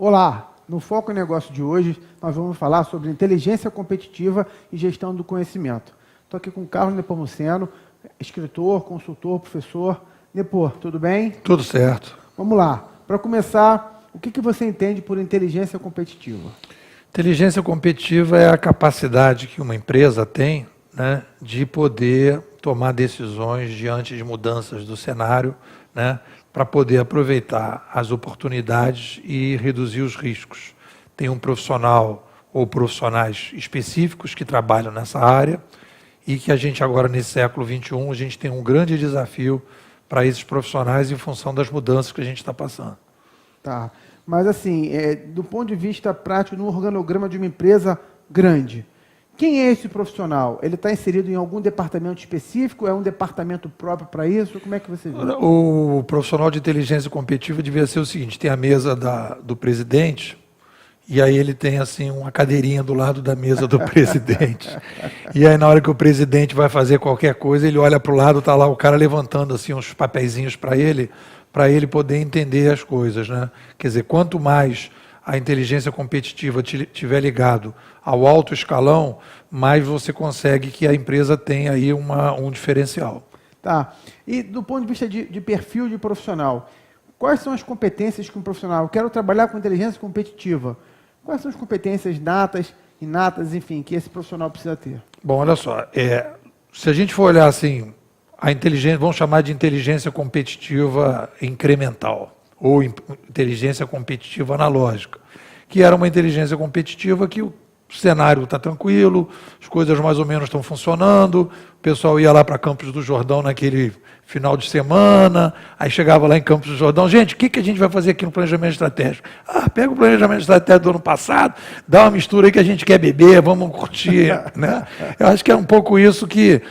Olá, no Foco em Negócio de hoje, nós vamos falar sobre inteligência competitiva e gestão do conhecimento. Estou aqui com o Carlos Nepomuceno, escritor, consultor, professor. Nepo, tudo bem? Tudo certo. Vamos lá. Para começar, o que você entende por inteligência competitiva? Inteligência competitiva é a capacidade que uma empresa tem, né, de poder tomar decisões diante de mudanças do cenário, né, para poder aproveitar as oportunidades e reduzir os riscos. Tem um profissional ou profissionais específicos que trabalham nessa área e que a gente agora, nesse século XXI, a gente tem um grande desafio para esses profissionais em função das mudanças que a gente está passando. Tá. Mas assim, do ponto de vista prático, no organograma de uma empresa grande, quem é esse profissional? Ele está inserido em algum departamento específico? É um departamento próprio para isso? Como é que você vê? O profissional de inteligência competitiva devia ser o seguinte: tem a mesa do presidente, e aí ele tem assim uma cadeirinha do lado da mesa do presidente. E aí na hora que o presidente vai fazer qualquer coisa, ele olha para o lado, está lá o cara levantando assim uns papeizinhos para ele poder entender as coisas, né? Quer dizer, quanto mais a inteligência competitiva estiver ligado ao alto escalão, mais você consegue que a empresa tenha aí um diferencial. Tá. E do ponto de vista de perfil de profissional, quais são as competências que um profissional... Eu quero trabalhar com inteligência competitiva. Quais são as competências inatas, enfim, que esse profissional precisa ter? Bom, olha só, se a gente for olhar assim, a inteligência, vamos chamar de inteligência competitiva incremental, ou inteligência competitiva analógica, que era uma inteligência competitiva que o cenário está tranquilo, as coisas mais ou menos estão funcionando, o pessoal ia lá para Campos do Jordão naquele final de semana, aí chegava lá em Campos do Jordão, gente, o que a gente vai fazer aqui no planejamento estratégico? Pega o planejamento estratégico do ano passado, dá uma mistura aí que a gente quer beber, vamos curtir, né? Eu acho que é um pouco isso que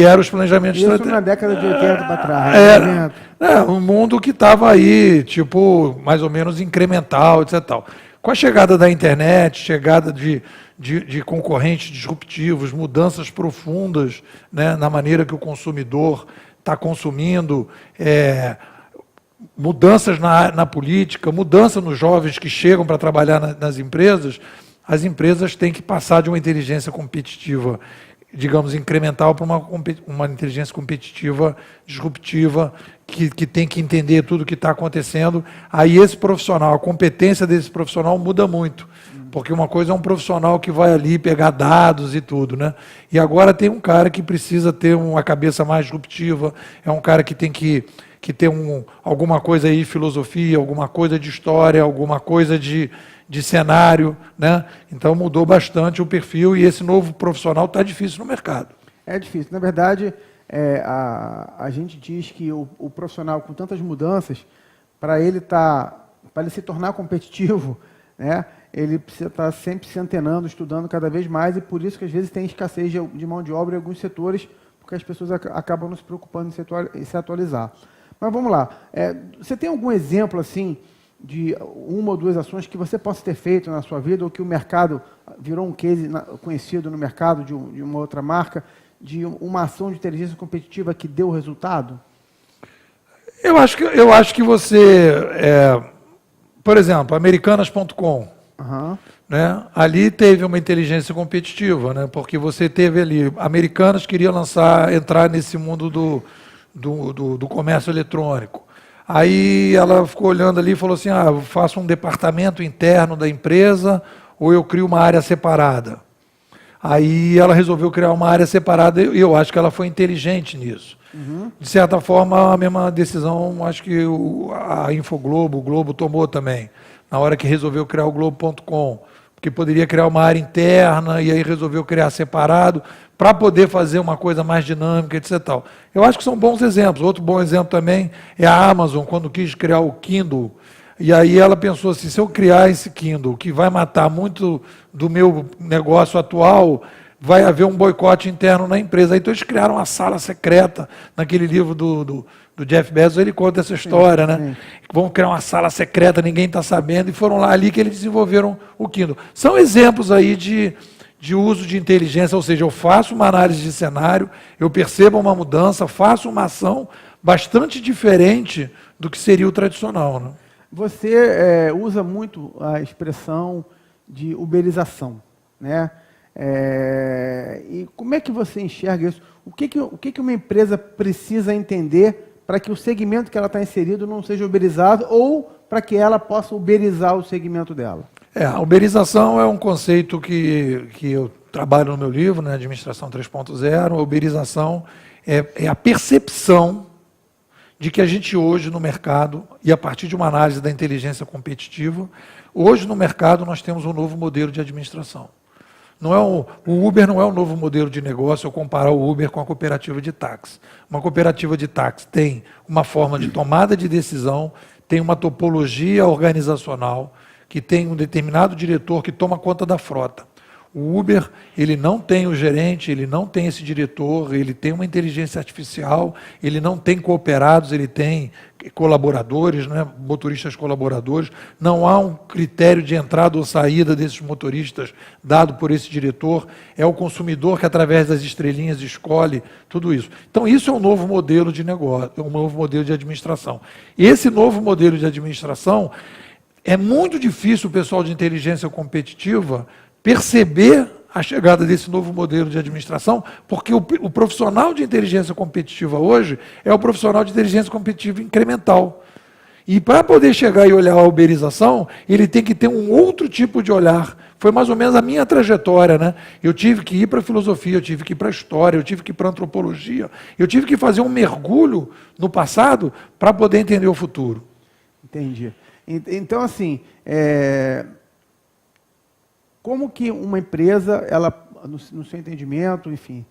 eram os planejamentos estratégicos. Isso na década de 80 para trás. Um mundo que estava aí, tipo, mais ou menos incremental, etc. Tal. Com a chegada da internet, chegada de concorrentes disruptivos, mudanças profundas, né, na maneira que o consumidor está consumindo, mudanças na política, mudança nos jovens que chegam para trabalhar nas empresas, as empresas têm que passar de uma inteligência competitiva, digamos, incremental para uma inteligência competitiva disruptiva, que tem que entender tudo o que está acontecendo. Aí esse profissional, a competência desse profissional muda muito, porque uma coisa é um profissional que vai ali pegar dados e tudo, né? E agora tem um cara que precisa ter uma cabeça mais disruptiva, é um cara que tem que ter alguma coisa aí de filosofia, alguma coisa de história, alguma coisa de cenário, né? Então mudou bastante o perfil e esse novo profissional está difícil no mercado. É difícil. Na verdade, a gente diz que o profissional com tantas mudanças, para ele se tornar competitivo, né, ele precisa estar sempre se antenando, estudando cada vez mais, e por isso que às vezes tem escassez de mão de obra em alguns setores, porque as pessoas acabam não se preocupando em se atualizar. Mas vamos lá. Você tem algum exemplo assim de uma ou duas ações que você possa ter feito na sua vida, ou que o mercado virou um case conhecido no mercado de uma outra marca, de uma ação de inteligência competitiva que deu resultado? Eu acho que você, por exemplo, Americanas.com, né? Ali teve uma inteligência competitiva, né? Porque você teve ali, Americanas queria entrar nesse mundo do comércio eletrônico. Aí ela ficou olhando ali e falou assim, eu faço um departamento interno da empresa ou eu crio uma área separada. Aí ela resolveu criar uma área separada e eu acho que ela foi inteligente nisso. De certa forma, a mesma decisão, acho que a Infoglobo, o Globo tomou também, na hora que resolveu criar o Globo.com, porque poderia criar uma área interna e aí resolveu criar separado para poder fazer uma coisa mais dinâmica, etc. Tal. Eu acho que são bons exemplos. Outro bom exemplo também é a Amazon, quando quis criar o Kindle. E aí ela pensou assim, se eu criar esse Kindle, que vai matar muito do meu negócio atual, vai haver um boicote interno na empresa. Então eles criaram uma sala secreta, naquele livro do Jeff Bezos, ele conta essa história, né? Sim. Vão criar uma sala secreta, ninguém está sabendo, e foram lá ali que eles desenvolveram o Kindle. São exemplos aí de uso de inteligência, ou seja, eu faço uma análise de cenário, eu percebo uma mudança, faço uma ação bastante diferente do que seria o tradicional, né? Você usa muito a expressão de uberização, né? E como é que você enxerga isso? O que uma empresa precisa entender para que o segmento que ela está inserido não seja uberizado ou para que ela possa uberizar o segmento dela? A uberização é um conceito que eu trabalho no meu livro, né, Administração 3.0. A uberização é a percepção de que a gente hoje no mercado, e a partir de uma análise da inteligência competitiva, hoje no mercado nós temos um novo modelo de administração. O Uber não é um novo modelo de negócio eu comparar o Uber com a cooperativa de táxi. Uma cooperativa de táxi tem uma forma de tomada de decisão, tem uma topologia organizacional, que tem um determinado diretor que toma conta da frota. O Uber, ele não tem o gerente, ele não tem esse diretor, ele tem uma inteligência artificial, ele não tem cooperados, ele tem colaboradores, né, motoristas colaboradores. Não há um critério de entrada ou saída desses motoristas dado por esse diretor. É o consumidor que, através das estrelinhas, escolhe tudo isso. Então, isso é um novo modelo de negócio, um novo modelo de administração. E esse novo modelo de administração, é muito difícil o pessoal de inteligência competitiva perceber a chegada desse novo modelo de administração, porque o profissional de inteligência competitiva hoje é o profissional de inteligência competitiva incremental. E para poder chegar e olhar a uberização, ele tem que ter um outro tipo de olhar. Foi mais ou menos a minha trajetória, né? Eu tive que ir para a filosofia, eu tive que ir para a história, eu tive que ir para a antropologia, eu tive que fazer um mergulho no passado para poder entender o futuro. Entendi. Então, assim, como que uma empresa, ela, no seu entendimento, enfim,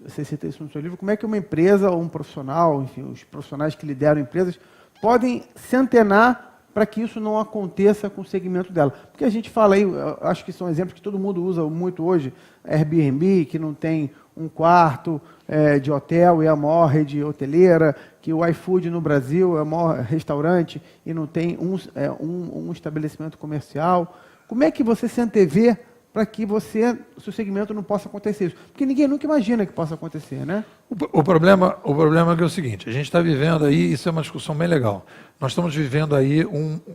você cita isso no seu livro, como é que uma empresa ou um profissional, enfim, os profissionais que lideram empresas, podem se antenar para que isso não aconteça com o segmento dela? Porque a gente fala aí, acho que são exemplos que todo mundo usa muito hoje, Airbnb, que não tem um quarto de hotel e é a maior rede hoteleira, que o iFood no Brasil é o maior restaurante e não tem um estabelecimento comercial. Como é que você se antevê para que o seu segmento não possa acontecer isso? Porque ninguém nunca imagina que possa acontecer, né? O problema é que é o seguinte, a gente está vivendo aí, isso é uma discussão bem legal, nós estamos vivendo aí,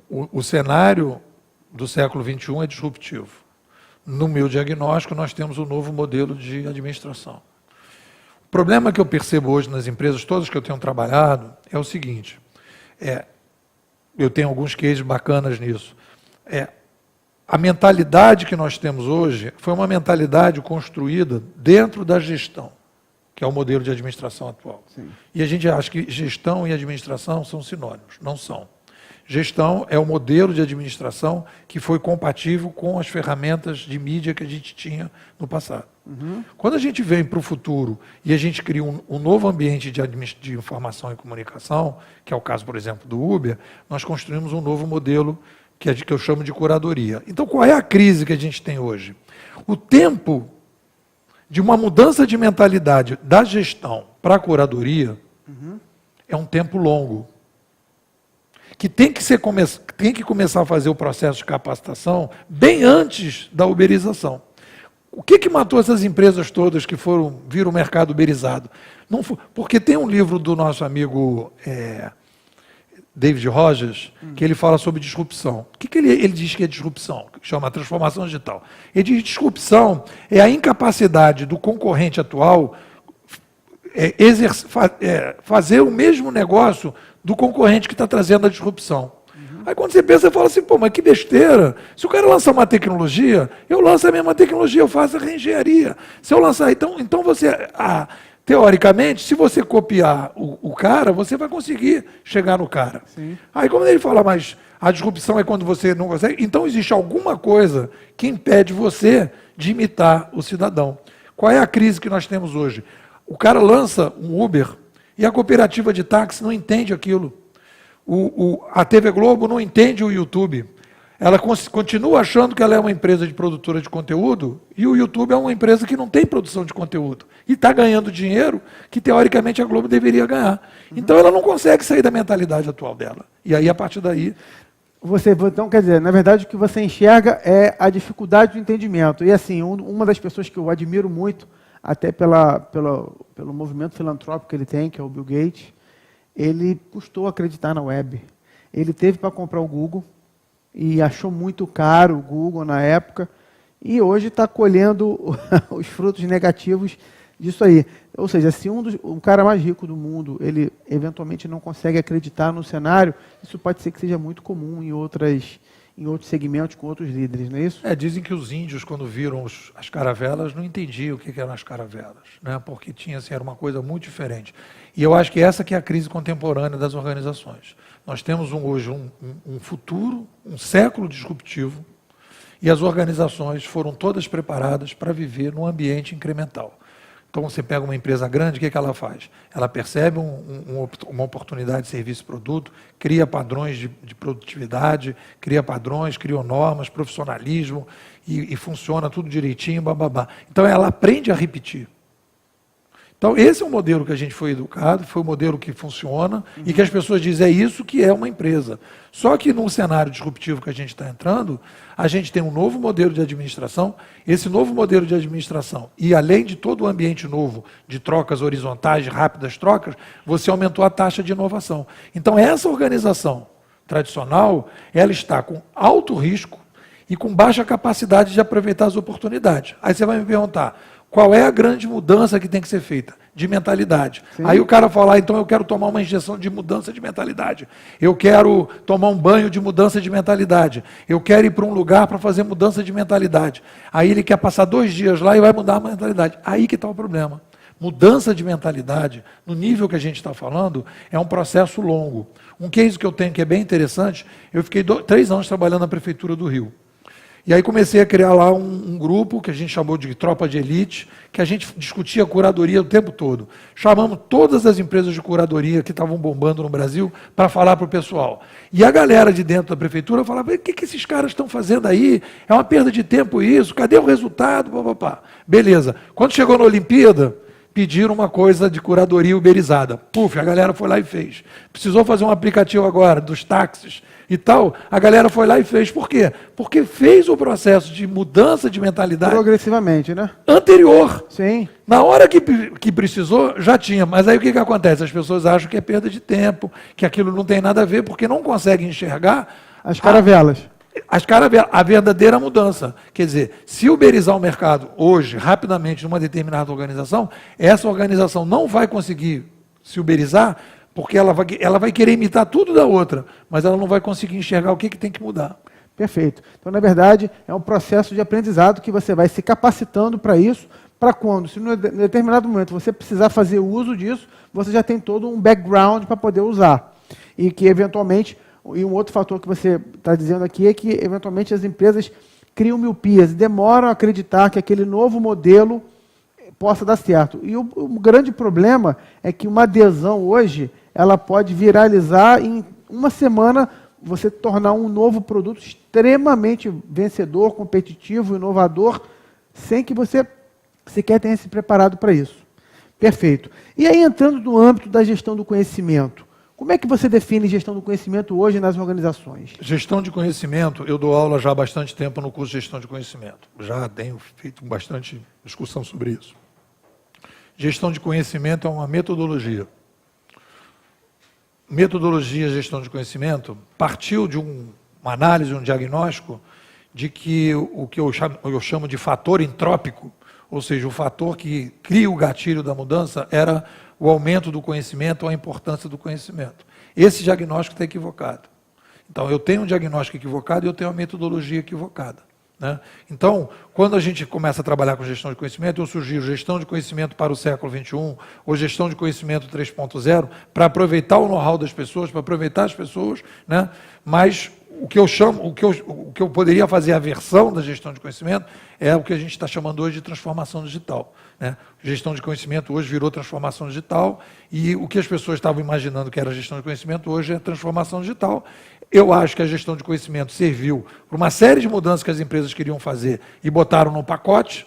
o cenário do século XXI é disruptivo. No meu diagnóstico, nós temos um novo modelo de administração. O problema que eu percebo hoje nas empresas todas que eu tenho trabalhado é o seguinte, eu tenho alguns cases bacanas nisso, a mentalidade que nós temos hoje foi uma mentalidade construída dentro da gestão, que é o modelo de administração atual. Sim. E a gente acha que gestão e administração são sinônimos. Não são. Gestão é o modelo de administração que foi compatível com as ferramentas de mídia que a gente tinha no passado. Uhum. Quando a gente vem para o futuro e a gente cria um novo ambiente de informação e comunicação, que é o caso, por exemplo, do Uber, nós construímos um novo modelo que eu chamo de curadoria. Então, qual é a crise que a gente tem hoje? O tempo de uma mudança de mentalidade da gestão para a curadoria é um tempo longo, que tem que começar a fazer o processo de capacitação bem antes da uberização. O que matou essas empresas todas que viram o mercado uberizado? Não foi, porque tem um livro do nosso amigo David Rogers, que ele fala sobre disrupção. O que ele diz que é disrupção? Que chama transformação digital. Ele diz que disrupção é a incapacidade do concorrente atual fazer o mesmo negócio do concorrente que está trazendo a disrupção. Aí quando você pensa, você fala assim, pô, mas que besteira. Se o cara lançar uma tecnologia, eu lanço a mesma tecnologia, eu faço a reengenharia. Se eu lançar, então você... teoricamente, se você copiar o cara, você vai conseguir chegar no cara. Sim. Aí quando ele fala, mas a disrupção é quando você não consegue, então existe alguma coisa que impede você de imitar o cidadão. Qual é a crise que nós temos hoje? O cara lança um Uber e a cooperativa de táxi não entende aquilo. A TV Globo não entende o YouTube. Ela continua achando que ela é uma empresa de produtora de conteúdo e o YouTube é uma empresa que não tem produção de conteúdo. E está ganhando dinheiro que, teoricamente, a Globo deveria ganhar. Então, ela não consegue sair da mentalidade atual dela. E aí, a partir daí... Então, quer dizer, na verdade, o que você enxerga é a dificuldade do entendimento. E, assim, uma das pessoas que eu admiro muito, até pelo movimento filantrópico que ele tem, que é o Bill Gates, ele custou acreditar na web. Ele teve para comprar o Google e achou muito caro o Google na época e hoje está colhendo os frutos negativos disso aí. Ou seja, se o cara mais rico do mundo, ele eventualmente não consegue acreditar no cenário, isso pode ser que seja muito comum em outros segmentos com outros líderes, não é isso? Dizem que os índios, quando viram as caravelas, não entendiam o que eram as caravelas, né? Porque era uma coisa muito diferente. E eu acho que essa que é a crise contemporânea das organizações. Nós temos hoje um futuro, um século disruptivo, e as organizações foram todas preparadas para viver num ambiente incremental. Então, você pega uma empresa grande, o que ela faz? Ela percebe uma oportunidade de serviço e produto, cria padrões de produtividade, cria padrões, cria normas, profissionalismo, e funciona tudo direitinho, bababá. Então, ela aprende a repetir. Então, esse é o modelo que a gente foi educado, foi o modelo que funciona e que as pessoas dizem, é isso que é uma empresa. Só que num cenário disruptivo que a gente está entrando, a gente tem um novo modelo de administração. Esse novo modelo de administração, e além de todo o ambiente novo de trocas horizontais, de rápidas trocas, você aumentou a taxa de inovação. Então, essa organização tradicional, ela está com alto risco e com baixa capacidade de aproveitar as oportunidades. Aí você vai me perguntar, qual é a grande mudança que tem que ser feita? De mentalidade. Sim. Aí o cara fala, então eu quero tomar uma injeção de mudança de mentalidade. Eu quero tomar um banho de mudança de mentalidade. Eu quero ir para um lugar para fazer mudança de mentalidade. Aí ele quer passar 2 dias lá e vai mudar a mentalidade. Aí que está o problema. Mudança de mentalidade, no nível que a gente está falando, é um processo longo. Um case que eu tenho que é bem interessante, eu fiquei 3 anos trabalhando na Prefeitura do Rio. E aí comecei a criar lá um grupo que a gente chamou de Tropa de Elite, que a gente discutia curadoria o tempo todo. Chamamos todas as empresas de curadoria que estavam bombando no Brasil para falar para o pessoal. E a galera de dentro da prefeitura falava, o que esses caras estão fazendo aí? É uma perda de tempo isso, cadê o resultado? Pá, pá, pá. Beleza. Quando chegou na Olimpíada, pediram uma coisa de curadoria uberizada. Puf, a galera foi lá e fez. Precisou fazer um aplicativo agora dos táxis e tal, a galera foi lá e fez. Por quê? Porque fez o processo de mudança de mentalidade progressivamente, né? Anterior. Sim. Na hora que precisou, já tinha. Mas aí o que acontece? As pessoas acham que é perda de tempo, que aquilo não tem nada a ver, porque não conseguem enxergar as caravelas. A verdadeira mudança. Quer dizer, se uberizar o mercado hoje, rapidamente, numa determinada organização, essa organização não vai conseguir se uberizar, porque ela vai querer imitar tudo da outra, mas ela não vai conseguir enxergar o que tem que mudar. Perfeito. Então, na verdade, é um processo de aprendizado que você vai se capacitando para isso, para quando, se em determinado momento você precisar fazer uso disso, você já tem todo um background para poder usar. E que, eventualmente, e um outro fator que você está dizendo aqui é que, eventualmente, as empresas criam miopias, demoram a acreditar que aquele novo modelo possa dar certo. E o grande problema é que uma adesão hoje, ela pode viralizar em uma semana, você tornar um novo produto extremamente vencedor, competitivo, inovador, sem que você sequer tenha se preparado para isso. Perfeito. E aí, entrando no âmbito da gestão do conhecimento, como é que você define gestão do conhecimento hoje nas organizações? Gestão de conhecimento, eu dou aula já há bastante tempo no curso de gestão de conhecimento. Já tenho feito bastante discussão sobre isso. Gestão de conhecimento é uma metodologia. Metodologia de gestão de conhecimento partiu de uma análise, um diagnóstico, de que o que eu chamo de fator entrópico, ou seja, o fator que cria o gatilho da mudança, era o aumento do conhecimento ou a importância do conhecimento. Esse diagnóstico está equivocado. Então, eu tenho um diagnóstico equivocado e eu tenho uma metodologia equivocada. Né? Então, quando a gente começa a trabalhar com gestão de conhecimento, eu sugiro gestão de conhecimento para o século XXI, ou gestão de conhecimento 3.0, para aproveitar o know-how das pessoas, para aproveitar as pessoas, né? Mas o que eu poderia fazer a versão da gestão de conhecimento é o que a gente está chamando hoje de transformação digital. Né? Gestão de conhecimento hoje virou transformação digital, e o que as pessoas estavam imaginando que era gestão de conhecimento hoje é transformação digital. Eu acho que a gestão de conhecimento serviu para uma série de mudanças que as empresas queriam fazer e botaram no pacote,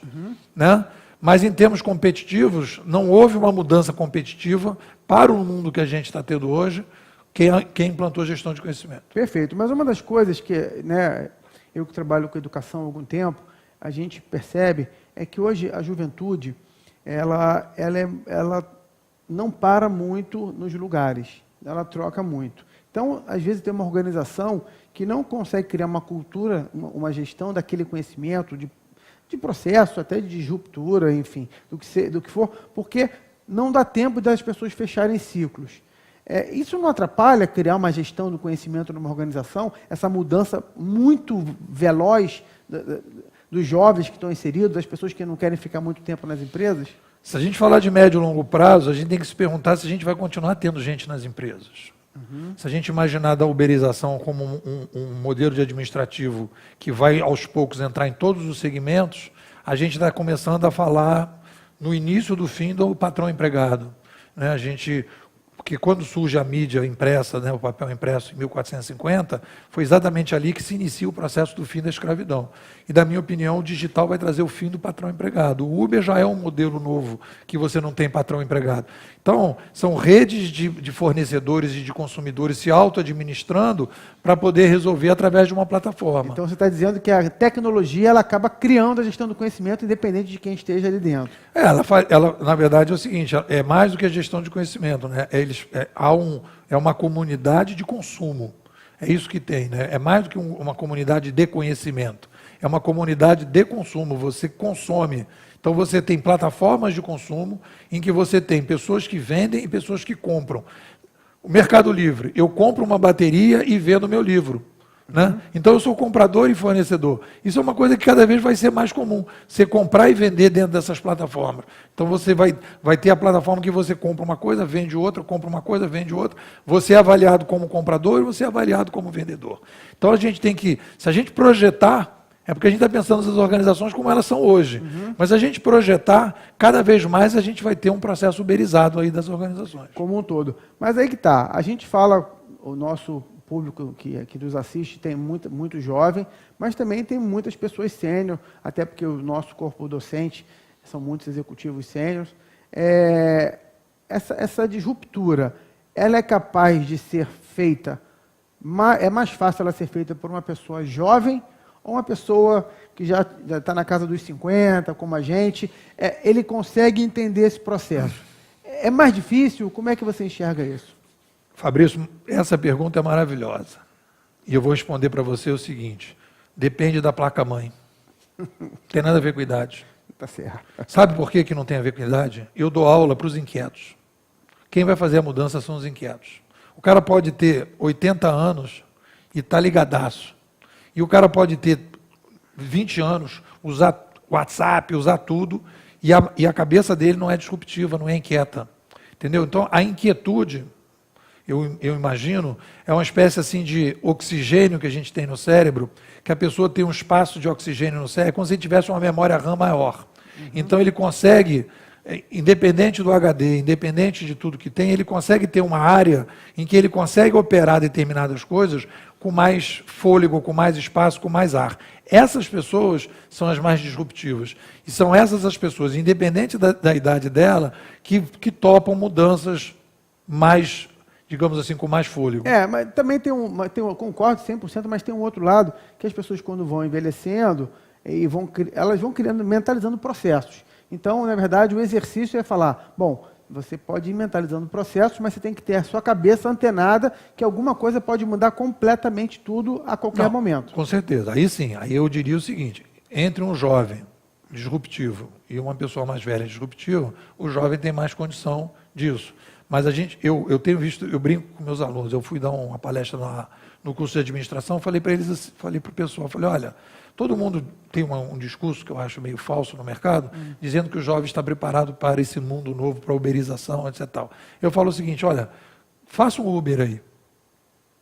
né? Mas em termos competitivos, não houve uma mudança competitiva para o mundo que a gente está tendo hoje, quem implantou gestão de conhecimento. Perfeito. Mas uma das coisas que, né, eu que trabalho com educação há algum tempo, a gente percebe é que hoje a juventude, ela não para muito nos lugares, ela troca muito. Então, às vezes, tem uma organização que não consegue criar uma cultura, uma gestão daquele conhecimento, de processo, até de ruptura, enfim, do que for, porque não dá tempo das pessoas fecharem ciclos. Isso não atrapalha criar uma gestão do conhecimento numa organização, essa mudança muito veloz dos jovens que estão inseridos, das pessoas que não querem ficar muito tempo nas empresas? Se a gente falar de médio e longo prazo, a gente tem que se perguntar se a gente vai continuar tendo gente nas empresas. Se a gente imaginar da uberização como um modelo de administrativo que vai aos poucos entrar em todos os segmentos, a gente está começando a falar no início do fim do patrão empregado, né? Porque quando surge a mídia impressa, né, o papel impresso em 1450, foi exatamente ali que se inicia o processo do fim da escravidão. E, da minha opinião, o digital vai trazer o fim do patrão empregado. O Uber já é um modelo novo, que você não tem patrão empregado. Então, são redes de fornecedores e de consumidores se auto-administrando para poder resolver através de uma plataforma. Então, você está dizendo que a tecnologia ela acaba criando a gestão do conhecimento, independente de quem esteja ali dentro. Ela, na verdade, é o seguinte, é mais do que a gestão de conhecimento, né? É uma comunidade de consumo. É isso que tem, né? É mais do que uma comunidade de conhecimento. É uma comunidade de consumo. Você consome. Então, você tem plataformas de consumo em que você tem pessoas que vendem e pessoas que compram. O Mercado Livre, eu compro uma bateria e vendo meu livro. Né? Então eu sou comprador e fornecedor. Isso é uma coisa que cada vez vai ser mais comum, você comprar e vender dentro dessas plataformas. Então você vai ter a plataforma que você compra uma coisa, vende outra, compra uma coisa, vende outra. Você é avaliado como comprador e você é avaliado como vendedor. Então a gente tem que, se a gente projetar, é porque a gente está pensando nessas organizações como elas são hoje. Mas se a gente projetar, cada vez mais a gente vai ter um processo uberizado aí das organizações. Como um todo. Mas aí que está, a gente fala, o nosso público que nos assiste tem muito jovem, mas também tem muitas pessoas sênior, até porque o nosso corpo docente são muitos executivos sêniores. Essa disruptura, ela é capaz de ser feita, é mais fácil ela ser feita por uma pessoa jovem ou uma pessoa que já está na casa dos 50, como a gente, ele consegue entender esse processo. É mais difícil? Como é que você enxerga isso? Fabrício, essa pergunta é maravilhosa. E eu vou responder para você o seguinte: depende da placa-mãe. Não tem nada a ver com idade. Tá certo. Sabe por que não tem a ver com idade? Eu dou aula para os inquietos. Quem vai fazer a mudança são os inquietos. O cara pode ter 80 anos e estar ligadaço. E o cara pode ter 20 anos, usar WhatsApp, usar tudo, e a cabeça dele não é disruptiva, não é inquieta. Entendeu? Então, a inquietude, eu imagino, é uma espécie assim de oxigênio que a gente tem no cérebro, que a pessoa tem um espaço de oxigênio no cérebro, como se ele tivesse uma memória RAM maior. Então ele consegue, independente do HD, independente de tudo que tem, ele consegue ter uma área em que ele consegue operar determinadas coisas com mais fôlego, com mais espaço, com mais ar. Essas pessoas são as mais disruptivas. E são essas as pessoas, independente da idade dela, que topam mudanças mais, digamos assim, com mais fôlego. Mas também eu concordo 100%, mas tem um outro lado, que as pessoas quando vão envelhecendo, elas vão criando, mentalizando processos. Então, na verdade, o exercício é falar, bom, você pode ir mentalizando processos, mas você tem que ter a sua cabeça antenada, que alguma coisa pode mudar completamente tudo a qualquer momento. Com certeza. Aí sim, aí eu diria o seguinte, entre um jovem disruptivo e uma pessoa mais velha disruptiva, o jovem tem mais condição disso. Mas eu tenho visto, eu brinco com meus alunos, eu fui dar uma palestra no curso de administração, falei para eles, falei para o pessoal, olha, todo mundo tem um discurso que eu acho meio falso no mercado, dizendo que o jovem está preparado para esse mundo novo, para a uberização, etc. Tal. Eu falo o seguinte, olha, faça um Uber aí.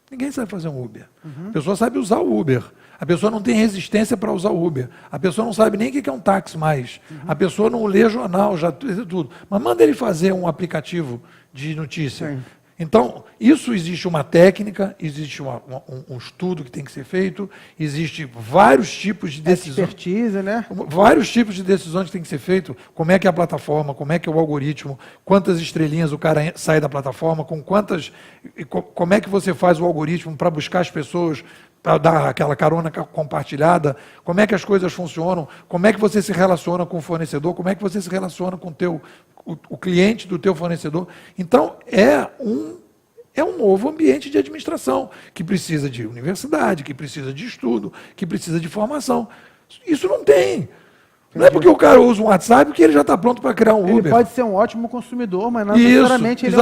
Ninguém sabe fazer um Uber. A pessoa sabe usar o Uber. A pessoa não tem resistência para usar o Uber. A pessoa não sabe nem o que é um táxi mais. A pessoa não lê jornal, já tudo. Mas manda ele fazer um aplicativo de notícia. Sim. Então, isso existe uma técnica, existe um estudo que tem que ser feito, existe vários tipos de decisões. Expertise, né? Vários tipos de decisões que tem que ser feito. Como é que é a plataforma, como é que é o algoritmo, quantas estrelinhas o cara sai da plataforma, como é que você faz o algoritmo para buscar as pessoas, para dar aquela carona compartilhada, como é que as coisas funcionam, como é que você se relaciona com o fornecedor, como é que você se relaciona com o cliente do teu fornecedor. Então, É um novo ambiente de administração, que precisa de universidade, que precisa de estudo, que precisa de formação. Isso não tem. Não é porque o cara usa um WhatsApp que ele já está pronto para criar um Uber. Ele pode ser um ótimo consumidor, mas não necessariamente ele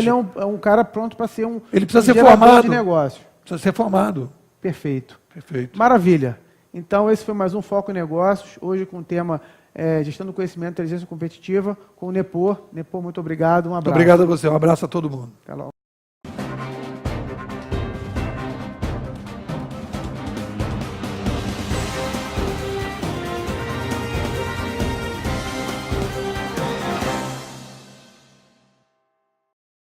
é um cara pronto para ser um Ele precisa ser gerador formado. de negócio. Precisa ser formado. Perfeito. Perfeito. Maravilha. Então, esse foi mais um Foco em Negócios, hoje com o tema Gestão do Conhecimento e Inteligência Competitiva, com o Nepô. Nepô, muito obrigado, um abraço. Muito obrigado a você, um abraço a todo mundo. Até logo.